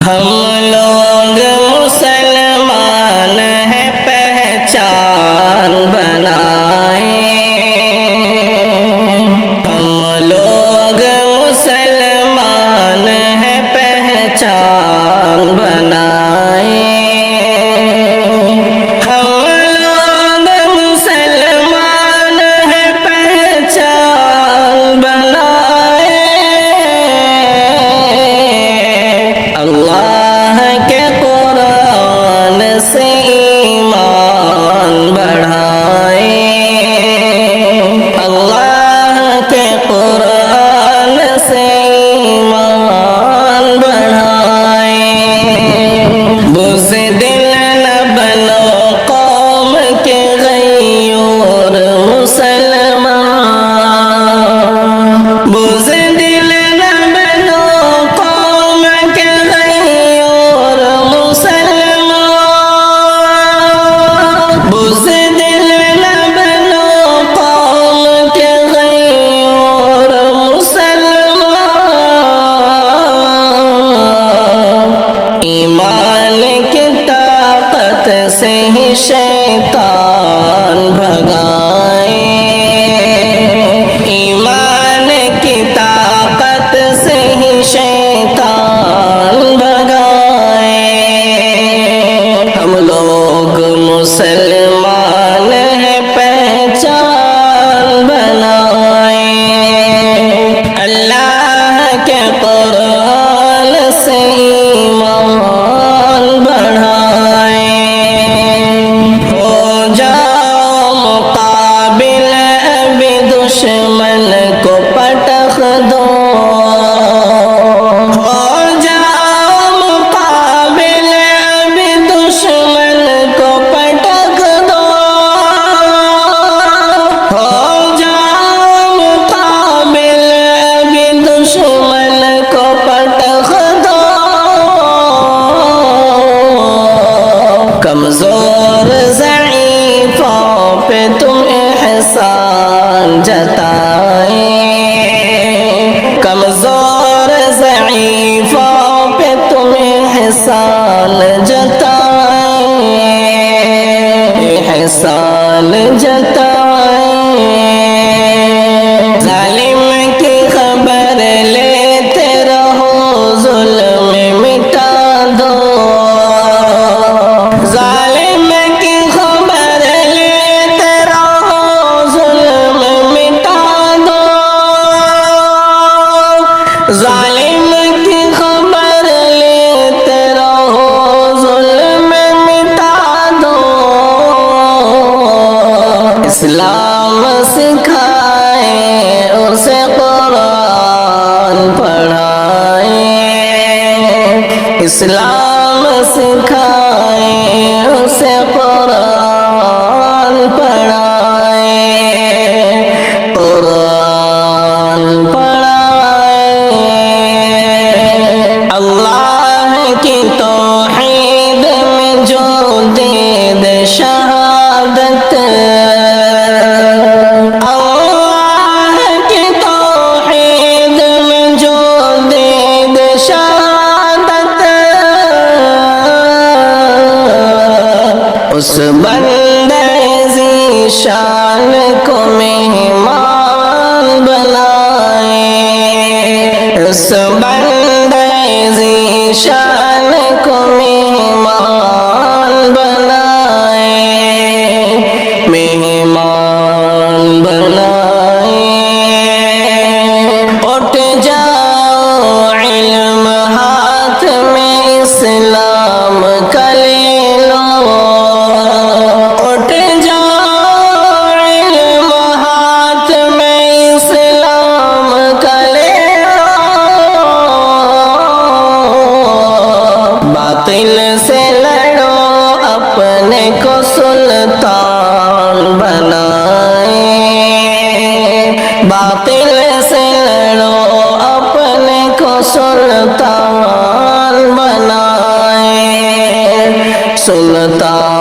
ہم لوگ مسلمان ہیں پہچان بنائیں، ہم لوگ مسلمان ہیں پہچان بنائیں، ہم لوگ مسلمان ہیں پہچان بنائیں، اللہ کے قرآن سے ایمان بڑھائیں، اللہ کے قرآن سے ایمان بڑھائیں، بزدل نہ بنو قوم کے غیور مسلمان، بزدل نہ بنو قوم کے غیور مسلمان، بزدل نہ بنو قوم کے غیور مسلمان، ایمان کی طاقت سے ہی شیطان بھگائیں، ایمان کی طاقت سے ہی شیطان بھگائیں، ہم لوگ مسلمان ہیں پہچان بنائیں، اللہ کے قرآن سے ایمان بڑھائیں، ہو جاؤ مقابل ابھی دشمن کو پٹخ دو، ہو جاؤ مقابل ابھی دشمن کو پٹخ دو، ہو جاؤ مقابل ابھی دشمن کو پٹخ دو، کمزور ضعیفوں پہ تم احسان جتائیں، کمزور ضعیفوں پہ تم احسان جتائیں، احسان جتائیں، ظالم کی خبر لیتے رہو ظلم مٹا دو، ظالم کی خبر لیتے رہو ظلم مٹا دو، ظالم کی خبر لیتے رہو ظلم مٹا دو، اسلام سکھائیں اسے قرآن پڑھائیں، اسلام سکھائیں اسے قرآن پڑھائیں، قرآن پڑھائیں، اللہ کی توحید میں جو دے دے شہادت، اللہ کی توحید میں جو دے دے شہادت، اس بندے ذیشان کو مہمان بنائیں، اس بندے ذیشان کو مہمان بنائیں، مہمان بنائیں، اٹھ جاؤ علم ہاتھ میں اسلام کا لے لو، اٹھ جاؤ علم ہاتھ میں اسلام کا لے لو، باطل سے لڑو اپنے کو سلطان بنائیں، باطل سے لڑو اپنے کو سلطان بنائیں، سلطان